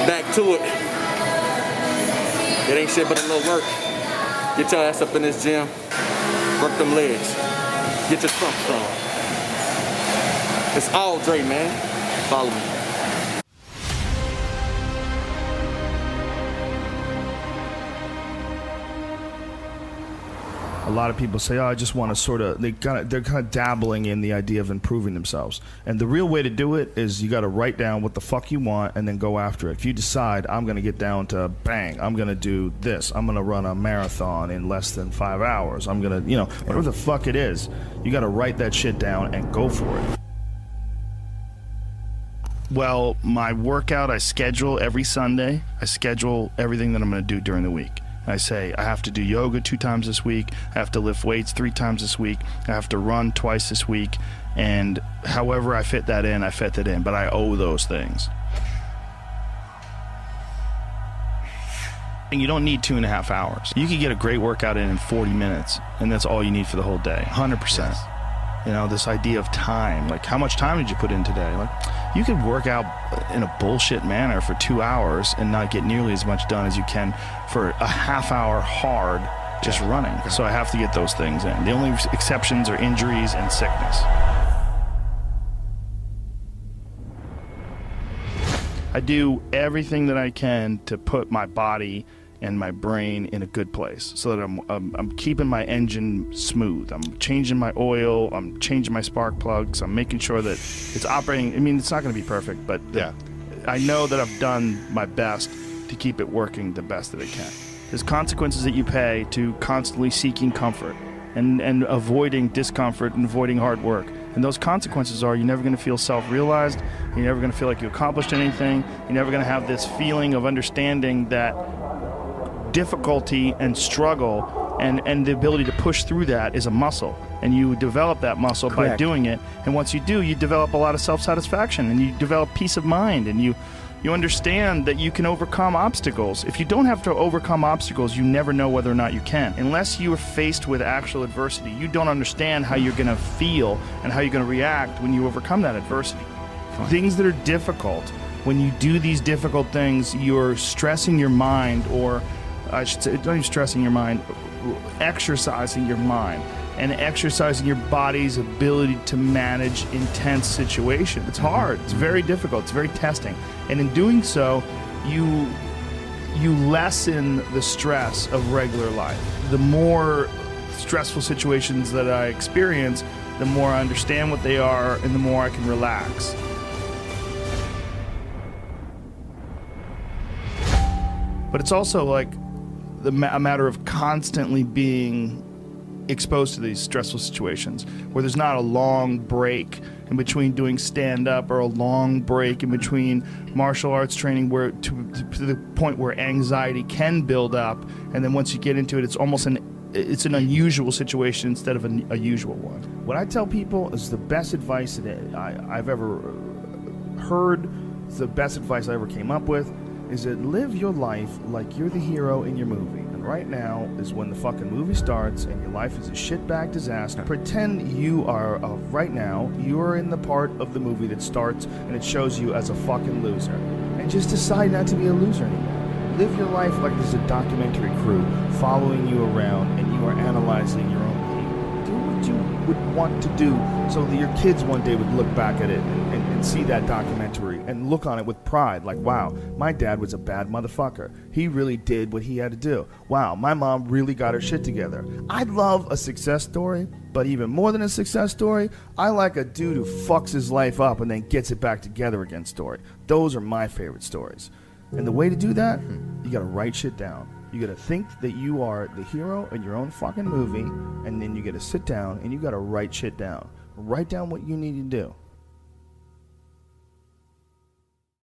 Back to it. It ain't shit but a little work. Get your ass up in this gym. Work them legs. Get your trunks on. It's all Dre, man. Follow me. A lot of people say, "Oh, I just want to sort of." They're kind of dabbling in the idea of improving themselves. And the real way to do it is you got to write down what the fuck you want and then go after it. If you decide I'm going to get down to bang, I'm going to do this. I'm going to run a marathon in less than 5 hours. I'm going to, whatever the fuck it is, you got to write that shit down and go for it. Well, my workout I schedule every Sunday. I schedule everything that I'm going to do during the week. I say I have to do yoga 2 times this week, I have to lift weights 3 times this week, I have to run twice this week, and however I fit that in, I fit that in, but I owe those things. And you don't need 2.5 hours. You can get a great workout in 40 minutes, and that's all you need for the whole day, 100%. Yes. This idea of time, like how much time did you put in today? Like you could work out in a bullshit manner for 2 hours and not get nearly as much done as you can for a half hour hard just running. So I have to get those things in. The only exceptions are injuries and sickness. I do everything that I can to put my body and my brain in a good place so that I'm keeping my engine smooth. I'm changing my oil, I'm changing my spark plugs, I'm making sure that it's operating. I mean, it's not gonna be perfect, but I know that I've done my best to keep it working the best that it can. There's consequences that you pay to constantly seeking comfort and avoiding discomfort and avoiding hard work. And those consequences are you're never gonna feel self-realized, you're never gonna feel like you accomplished anything, you're never gonna have this feeling of understanding that difficulty and struggle and the ability to push through that is a muscle, and you develop that muscle by doing it. And once you do, you develop a lot of self-satisfaction and you develop peace of mind, and you understand that you can overcome obstacles. If you don't have to overcome obstacles, you never know whether or not you can. Unless you are faced with actual adversity, you don't understand how you're gonna feel and how you're gonna react when you overcome that adversity. Fine. Things that are difficult, when you do these difficult things, you're stressing your mind, or I should say, don't even stressing your mind, exercising your mind and exercising your body's ability to manage intense situations. It's hard, it's very difficult, it's very testing. And in doing so, you lessen the stress of regular life. The more stressful situations that I experience, the more I understand what they are and the more I can relax. But it's also like a matter of constantly being exposed to these stressful situations where there's not a long break in between doing stand-up or a long break in between martial arts training where to the point where anxiety can build up, and then once you get into it, it's almost an unusual situation instead of a usual one. What I tell people is the best advice that I've ever heard, the best advice I ever came up with, is that live your life like you're the hero in your movie. And right now is when the fucking movie starts and your life is a shitbag disaster. Pretend you are, right now, you are in the part of the movie that starts and it shows you as a fucking loser. And just decide not to be a loser anymore. Live your life like there's a documentary crew following you around and you are analyzing your own behavior. Do what you would want to do so that your kids one day would look back at it and see that documentary and look on it with pride, like, wow, my dad was a bad motherfucker. He really did what he had to do. Wow, my mom really got her shit together. I love a success story, but even more than a success story, I like a dude who fucks his life up and then gets it back together again story. Those are my favorite stories. And the way to do that, you gotta write shit down. You gotta think that you are the hero in your own fucking movie, and then you gotta sit down and you gotta write shit down. Write down what you need to do.